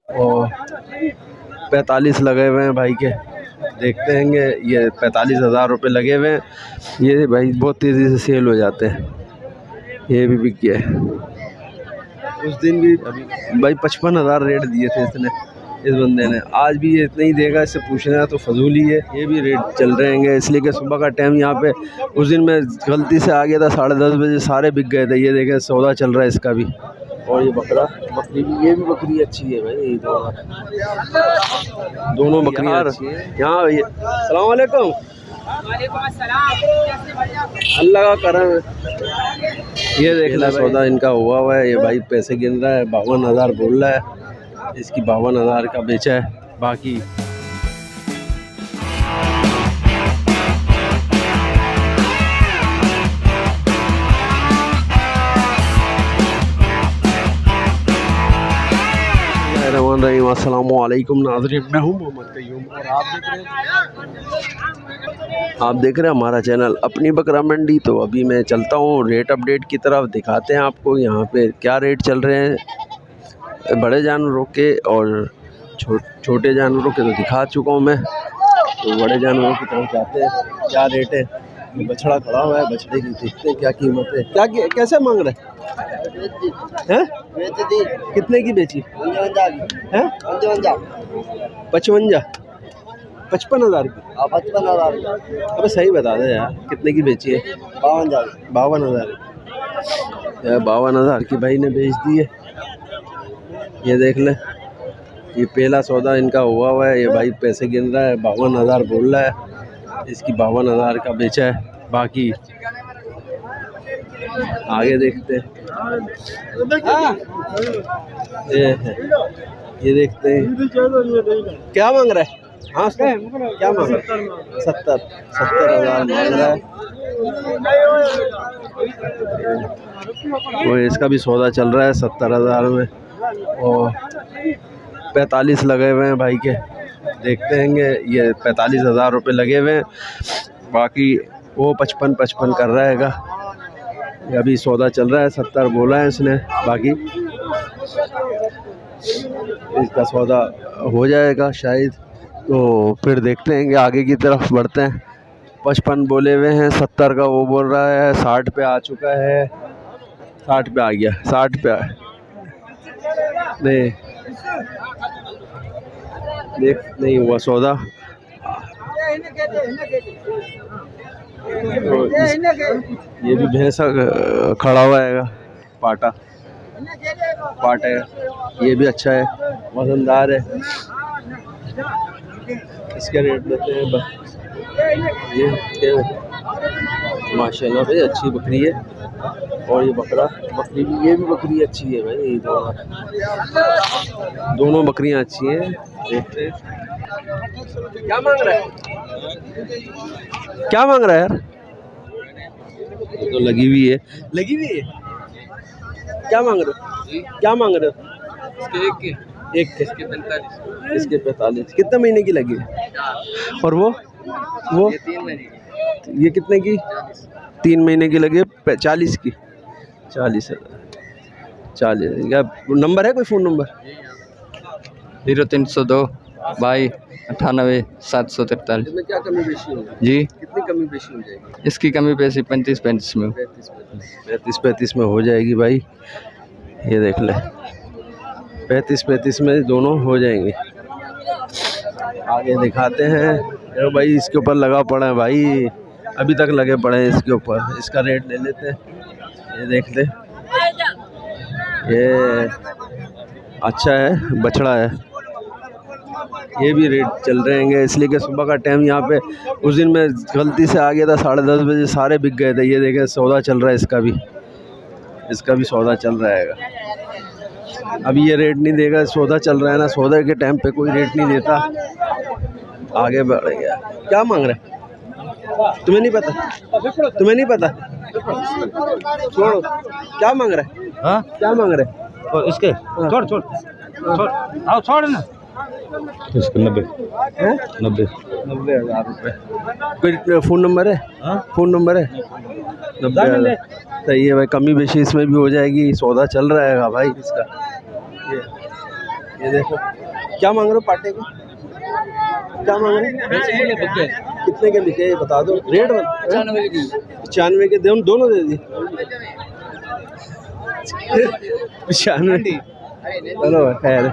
और 45 लगे हुए हैं भाई के, देखते हैं ये 45,000 रुपये लगे हुए हैं। ये भाई बहुत तेज़ी से सेल हो जाते हैं। ये भी बिक गया है। उस दिन भी भाई 55,000 रेट दिए थे इसने, इस बंदे ने। आज भी ये इतना ही देगा, इससे पूछना है तो फजूल ही है। ये भी रेट चल रहे हैं, इसलिए कि सुबह का टाइम यहाँ पे उस दिन मैं गलती से आ गया था, 10:30 बजे सारे बिक गए थे। ये देखें सौदा चल रहा है इसका भी। और ये बकरी भी, ये भी बकरी अच्छी है भाई। दोनों बकरियाँ अच्छी हैं यहाँ। अस्सलाम वालेकुम। अल्लाह का करम है। ये देख ला सौदा इनका हुआ है। ये भाई पैसे गिन रहा है, 52,000 बोल रहा है। इसकी 52,000 का बेचा है। बाकी अस्सलामुअलैकुम नाज़रीन, मैं हूँ मोहम्मद कयूम और आप देख रहे हैं हमारा चैनल अपनी बकरा मंडी। तो अभी मैं चलता हूँ रेट अपडेट की तरफ, दिखाते हैं आपको यहाँ पे क्या रेट चल रहे हैं बड़े जानवरों के और छोटे जानवरों के। तो दिखा चुका हूँ मैं, तो बड़े जानवरों की तरफ जाते हैं क्या रेट है। बछड़ा खड़ा हुआ है, बछड़े की देखते हैं क्या कीमत है। क्या कैसे मांग रहे हैं? कितने की बेची है? 55,000 की। 55,000। अबे सही बता दे यार, कितने की बेची है? 52,000। 52,000 की भाई ने बेच दी है। ये देख ले, ये पहला सौदा इनका हुआ है। ये भाई पैसे गिन रहा है, 52,000 बोल रहा है। इसकी 52,000 का बेचा है। बाकी आगे देखते हैं। ये देखते हैं क्या मांग रहा है। हाँ क्या मांग रहा है? 70,000 मांग रहा है। वो इसका भी सौदा चल रहा है 70,000 में। और 45 लगे हुए हैं भाई के, देखते हैं ये 45,000 रुपये लगे हुए हैं। बाकी वो 55 कर रहेगा। अभी सौदा चल रहा है, 70 बोला है इसने। बाकी इसका सौदा हो जाएगा शायद, तो फिर देखते हैं कि आगे की तरफ बढ़ते हैं। 55 बोले हुए हैं, 70 का वो बोल रहा है। 60 पे आ चुका है, 60 पे आ गया, 60 पे नहीं हुआ सौदा। ये भी भैंसा खड़ा हुआ है, पाटा है। ये भी अच्छा है, वजनदार है। इसके रेट देते हैं ये माशाल्लाह भाई, अच्छी बकरी है। और ये बकरी भी, ये भी बकरी अच्छी है भाई। दोनों बकरियां अच्छी हैं। देखते हैं क्या मांग रहा है। क्या मांग रहा है यार? तो लगी हुई है। क्या मांग रहे हो? क्या मांग रहे हो? एक के 45। इसके 45। कितने महीने की लगी है? और वो ये 3 महीने की। ये कितने की? 3 महीने की लगी है। 40 की। 40,000। 40। क्या नंबर है, कोई फ़ोन नंबर? 0302 22 98 743। इसमें क्या कमी बेशी होगी जी? कितनी कमी बेशी हो जाएगी? इसकी कमी पेशी 35-35 में। 35 में हो जाएगी भाई। ये देख ले, 35 में दोनों हो जाएंगे। आगे दिखाते हैं। तो भाई इसके ऊपर लगा पड़ा है भाई, अभी तक लगे पड़े हैं इसके ऊपर। इसका रेट ले लेते हैं। ये देख ले, ये अच्छा है, बछड़ा है। ये भी रेट चल रहे हैं, इसलिए कि सुबह का टाइम यहाँ पे उस दिन मैं गलती से आ गया था, 10:30 बजे सारे बिक गए थे। ये देखें सौदा चल रहा है इसका भी सौदा चल रहा है। अभी ये रेट नहीं देगा, सौदा चल रहा है ना, सौदा के टाइम पे कोई रेट नहीं देता। आगे बढ़ गया। क्या मांग रहे हैं? तुम्हें नहीं पता? छोड़ो। क्या मांग रहे हैं? हाँ क्या मांग रहे हैं? और इसके छोड़ आओ छोड़ ना। इसके 90,000 रुपये। कोई फ़ोन नंबर है? हाँ फ़ोन नंबर है? 90,000। सही है भाई, कमी बेशी इसमें भी हो जाएगी। सौदा चल रहा है भाई इसका। ये देखो क्या मांग रहे हो पाटे को, क्या मांग रहे हो? कितने के बिके ये बता दो, रेट 95 के दे, दोनों दे दी 95। चलो खैर,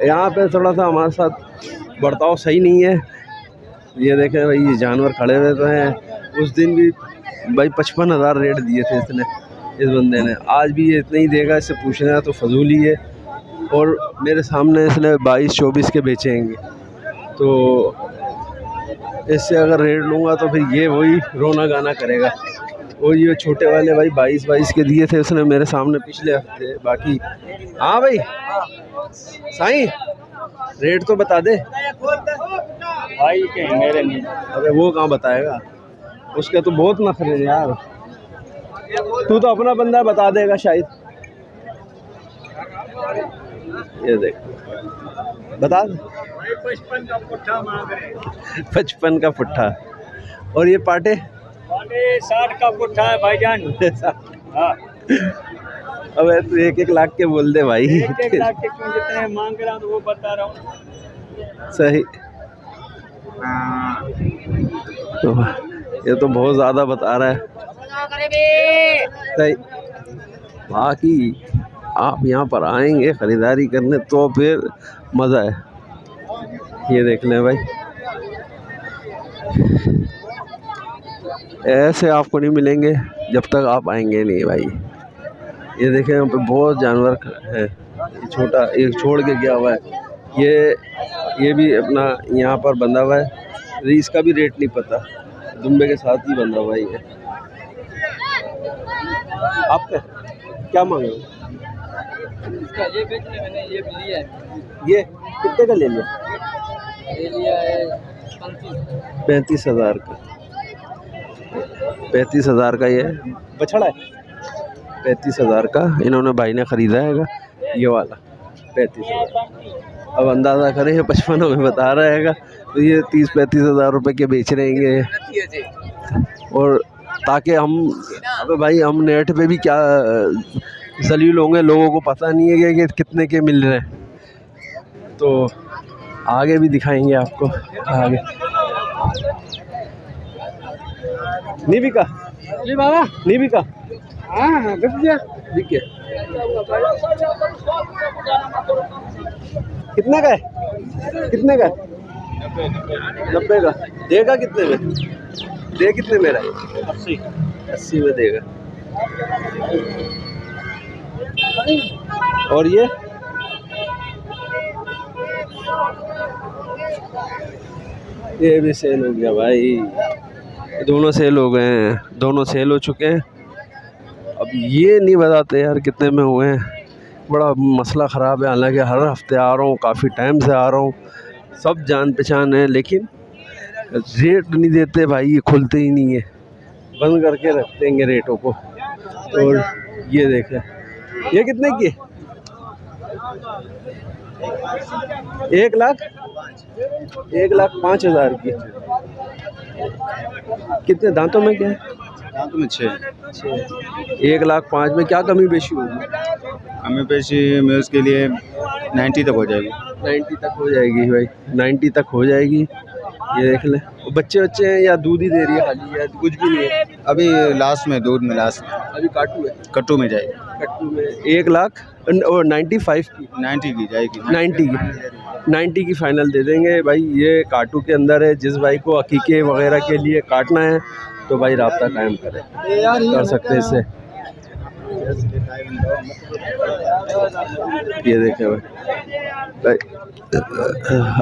यहाँ पे थोड़ा सा हमारे साथ बर्ताव सही नहीं है। ये देखें भाई, ये जानवर खड़े हुए तो हैं। उस दिन भी भाई 55,000 रेट दिए थे इसने, इस बंदे ने। आज भी ये इतने ही देगा, इससे पूछना तो फजूल ही है। और मेरे सामने इसने 22-24 के बेचेंगे, तो इससे अगर रेट लूँगा तो फिर ये वही रोना गाना करेगा। और ये छोटे वाले भाई 22-22 के दिए थे उसने मेरे सामने पिछले हफ्ते। बाकी हाँ भाई साईं, रेट तो बता दे भाई के मेरे नहीं। अबे वो कहाँ बताएगा, उसके तो बहुत नखरे हैं यार। तू तो अपना बंदा बता देगा शायद। ये देख बता दे, 55 का पुट्ठा मांग रहे। 55 का पुट्ठा। और ये पाटे 60 का पुट्ठा है भाईजान। हाँ, अबे तू 1-1 लाख के बोल दे भाई। 1 लाख के क्यों, जितने मांग रहा हूँ वो बता रहा हूँ। सही, तो ये तो बहुत ज़्यादा बता रहा है। सही। बाकी आप यहाँ पर आएंगे ख़रीदारी करने तो फिर मज़ा है। ये देख लें भाई, ऐसे आपको नहीं मिलेंगे जब तक आप आएंगे नहीं भाई। ये देखें यहाँ पे बहुत जानवर है। ये छोटा एक छोड़ के गया हुआ है, ये भी अपना यहाँ पर बंधा हुआ है। इसका भी रेट नहीं पता, दुम्बे के साथ ही बंधा हुआ है ये। आप क्या मांग रहे हो? ये बेचने मैंने ये भी लिया है। ये कितने का ले लिया? ये लिया है 35,000 का। 35,000 का ये बछड़ा है। 35,000 का इन्होंने भाई ने ख़रीदा है ये वाला 35,000। अब अंदाज़ा करें, 55 में बता रहा है तो ये 30-35,000 रुपये के बेच रहे हैं। और ताकि हम, अबे भाई हम नेट पे भी क्या जलील होंगे, लोगों को पता नहीं है कि कितने के मिल रहे हैं। तो आगे भी दिखाएंगे आपको आगे। नहीं बिका जी बाबा, नहीं बिका? हाँ बिक गया। बिक गया। कितने का है? कितने का? 90 का। देगा कितने में? दे कितने मेरा? 80 में देगा। और ये भी सेल हो गया भाई, दोनों सेल हो गए हैं, दोनों सेल हो चुके हैं। अब ये नहीं बताते यार कितने में हुए हैं, बड़ा मसला ख़राब है। हालांकि हर हफ्ते आ रहा हूँ, काफ़ी टाइम से आ रहा हूँ, सब जान पहचान है, लेकिन रेट नहीं देते भाई, ये खुलते ही नहीं है, बंद करके रख देंगे रेटों को। और ये देखें, ये कितने की है? 1,05,000 की। कितने दांतों में क्या है? दांतों में 6। 1,05,000 में क्या कमी बेशी होगी? हमें पेशी में उसके लिए 90 तक हो जाएगी। 90 तक हो जाएगी भाई, 90 तक हो जाएगी। ये देख लें। बच्चे हैं या दूध ही दे रही है खाली, या कुछ भी नहीं है? अभी लास्ट में दूध में लास्ट अभी काटू है, कट्टू में जाएगी। कट्टू में 1,95 की 90 की जाएगी। 90 की फाइनल दे देंगे भाई। ये काटू के अंदर है। जिस भाई को अकीके वगैरह के लिए काटना है तो भाई राब्ता कायम करें, कर सकते हैं इससे। ये देखें भाई,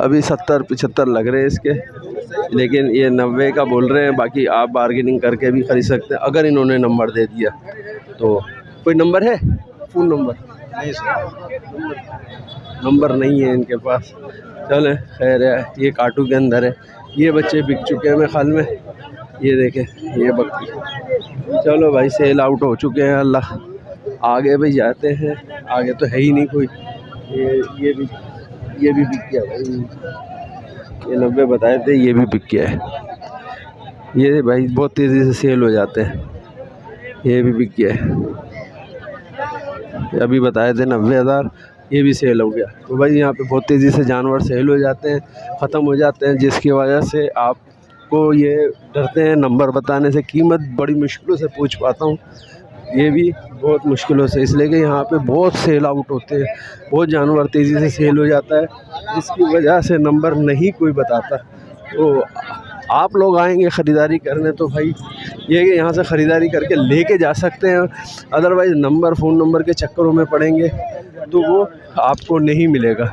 अभी 70-75 लग रहे हैं इसके, लेकिन ये 90 का बोल रहे हैं। बाकी आप बार्गेनिंग करके भी ख़रीद सकते हैं अगर इन्होंने नंबर दे दिया तो। कोई नंबर है? फ़ोन नंबर नहीं सर, नंबर नहीं है इनके पास। चलें खैर है, ये काटू के अंदर है। ये बच्चे बिक चुके हैं मेरे ख्याल में। ये देखें, ये बकरी। चलो भाई, सेल आउट हो चुके हैं। अल्लाह आगे भी जाते हैं, आगे तो है ही नहीं कोई। ये भी बिक गया भाई। ये 90 बताए थे, ये भी बिक गया है। ये भाई बहुत तेज़ी से सेल हो जाते हैं। ये भी बिक गया है, अभी बताए थे 90,000, ये भी सेल हो गया। तो भाई यहाँ पे बहुत तेज़ी से जानवर सेल हो जाते हैं, ख़त्म हो जाते हैं, जिसकी वजह से आपको ये डरते हैं नंबर बताने से। कीमत बड़ी मुश्किलों से पूछ पाता हूँ, ये भी बहुत मुश्किलों से, इसलिए कि यहाँ पे बहुत सेल आउट होते हैं, बहुत जानवर तेज़ी से सेल हो जाता है, जिसकी वजह से नंबर नहीं कोई बताता। तो आप लोग आएंगे ख़रीदारी करने तो भाई ये कि यहाँ से ख़रीदारी करके लेके जा सकते हैं, अदरवाइज़ नंबर फ़ोन नंबर के चक्करों में पड़ेंगे तो वो आपको नहीं मिलेगा।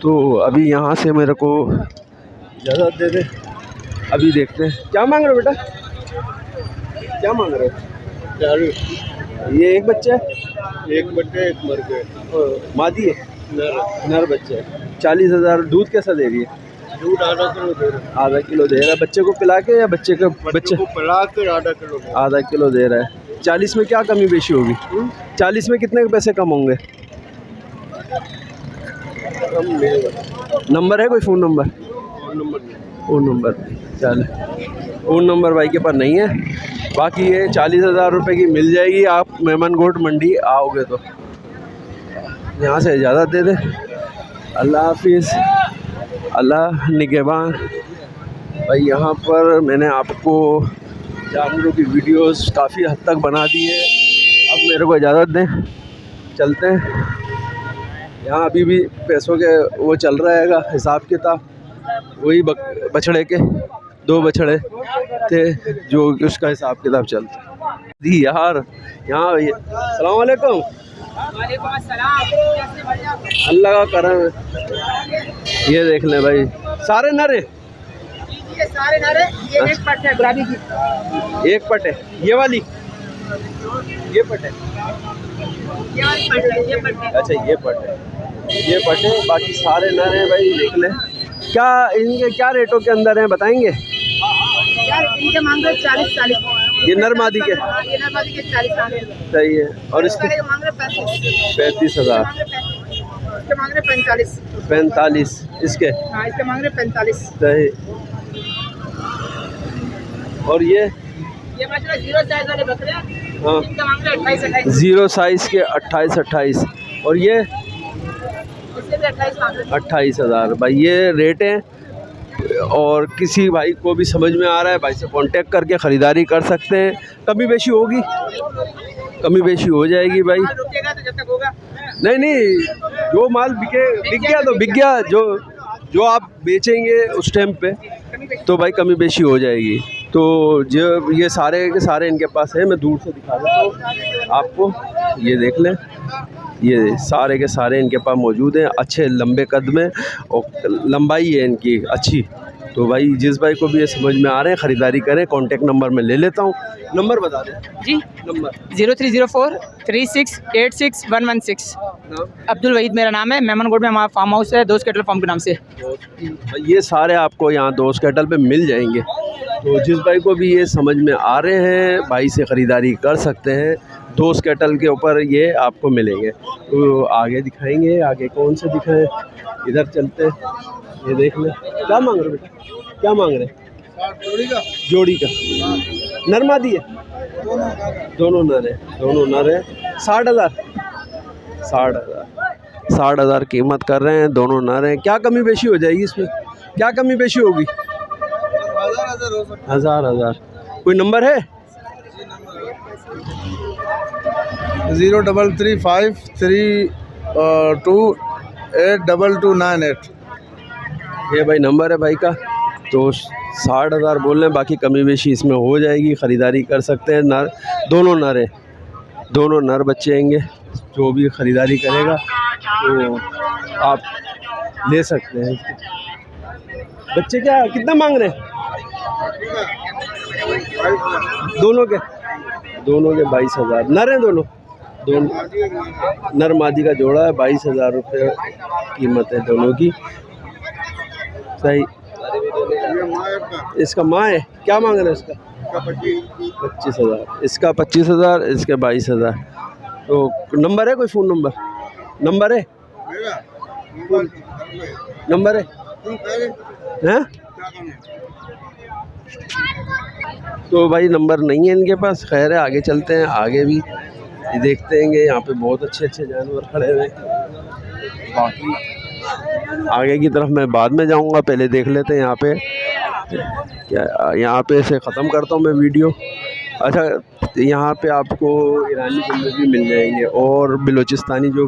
तो अभी यहाँ से मेरे को इजाज़त दे दे, अभी देखते हैं क्या मांग रहे हो बेटा, क्या मांग रहे हो? ये एक बच्चा है, एक बच्चे एक मर गए, मादी है, नर बच्चा है। 40,000। दूध कैसा दे रही है? दूध आधा किलो दे रहे हैं, आधा किलो दे रहा है बच्चे को पिला के, या बच्चे को पिला कर आधा किलो दे रहे हैं। आधा किलो दे रहा है। 40 में क्या कमी बेशी होगी? 40 में कितने के पैसे कम होंगे? नंबर है कोई? Phone number? फ़ोन नंबर चल, फ़ोन नंबर भाई के पास नहीं है। बाकी ये 40,000 रुपये की मिल जाएगी, आप मेमनगोट मंडी आओगे तो। यहाँ से इजाज़त दे दे, अल्लाह हाफिज़, अल्लाह निगहबान। भाई यहाँ पर मैंने आपको जानवरों की वीडियोस काफ़ी हद तक बना दी है, अब मेरे को इजाज़त दें, चलते हैं। यहाँ अभी भी पैसों के वो चल रहेगा हिसाब किताब, वही बछड़े के 2 बछड़े थे जो उसका हिसाब किताब चलता दी यार। यहाँ अस्सलाम वालेकुम। अल्लाह का करम है। ये देख लें भाई, सारे नरे, सारे नरे। ये एक पट है गुलाबी की, एक पट है, ये वाली, ये पट है, ये वाली पट है, ये पट है। अच्छा ये पट है, ये पट है, बाकी सारे नर हैं भाई, देख लें। क्या इनके क्या रेटों के अंदर हैं बताएंगे? यार इनके मांग रहे 40। ये नर मादी के? ये नर मादी के 40 सही है। और इसके मांग रहे 35,000। 35,000। इसके मांग रहे 45। 45 इसके? हाँ इसके मांग रहे 45। सही। और ये बछड़ा 0 साइज वाले बकरे हैं, हाँ, इनके मांग रहे 28। 0 साइज़ के 28। और ये इसके भी 28 मांग रहे। 28,000 भाई ये रेट हैं। और किसी भाई को भी समझ में आ रहा है, भाई से कांटेक्ट करके ख़रीदारी कर सकते हैं। कमी बेशी होगी, कमी बेशी हो जाएगी भाई। रुकेगा तो जब तक होगा। नहीं, जो माल बिक गया तो बिक गया, जो आप बेचेंगे उस टाइम पे तो भाई कमी बेशी हो जाएगी। तो जो ये सारे के सारे इनके पास है, मैं दूर से दिखा देता हूँ आपको, ये देख लें, ये सारे के सारे इनके पास मौजूद हैं, अच्छे लंबे कद में और लंबाई है इनकी अच्छी। तो भाई जिस भाई को भी ये समझ में आ रहे हैं ख़रीदारी करें। कॉन्टेक्ट नंबर मैं ले लेता हूँ, नंबर बता दें जी। नंबर 0304 3686 116। अब्दुल वहीद मेरा नाम है। मेमनगोट में हमारा फार्म हाउस है, दोस्त कैटल फार्म के नाम से। ये सारे आपको यहाँ दोस्त कैटल पे मिल जाएंगे। तो जिस भाई को भी ये समझ में आ रहे हैं, भाई से ख़रीदारी कर सकते हैं। दोस्त कैटल के ऊपर ये आपको मिलेंगे। तो आगे दिखाएंगे, आगे कौन से दिखाएं, इधर चलते हैं। ये देख लें, क्या मांग रहे बेटा, क्या मांग रहे? जोड़ी का नर मादी है, दोनों नर है, दोनों नर है। 60,000 60,000 कीमत कर रहे हैं, दोनों नर हैं। क्या कमी बेशी हो जाएगी इसमें, क्या कमी बेशी होगी? 1000। कोई नंबर है? 0353328298। ये भाई नंबर है भाई का। तो 60,000 बोल रहे हैं, बाकी कमी बेशी इसमें हो जाएगी, ख़रीदारी कर सकते हैं। नर, दोनों नर है, दोनों नर बच्चे आएंगे। जो भी ख़रीदारी करेगा तो आप ले सकते हैं। बच्चे क्या कितना मांग रहे हैं? दोनों के 22,000। नर हैं दोनों नर मादी का जोड़ा है। 22,000 रुपये कीमत है दोनों की। सही। इसका माँ है, क्या मांग रहे हैं इसका? 25,000। इसका 25,000, इसके 22,000। तो नंबर है कोई? फ़ोन नंबर है? नंबर है हैं? तो भाई नंबर नहीं है इनके पास। खैर है, आगे चलते हैं, आगे भी देखते हैं। यहाँ पे बहुत अच्छे जानवर खड़े हुए हैं। बाकी आगे की तरफ मैं बाद में जाऊंगा, पहले देख लेते हैं यहाँ पे क्या। यहाँ पे से ख़त्म करता हूँ मैं वीडियो। अच्छा, यहाँ पे आपको ईरानी दुम्बे भी मिल जाएंगे और बलूचिस्तानी जो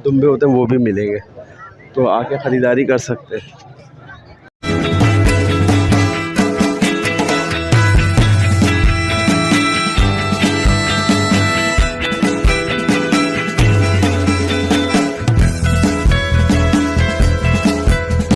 दुम्बे होते हैं वो भी मिलेंगे, तो आके ख़रीदारी कर सकते हैं।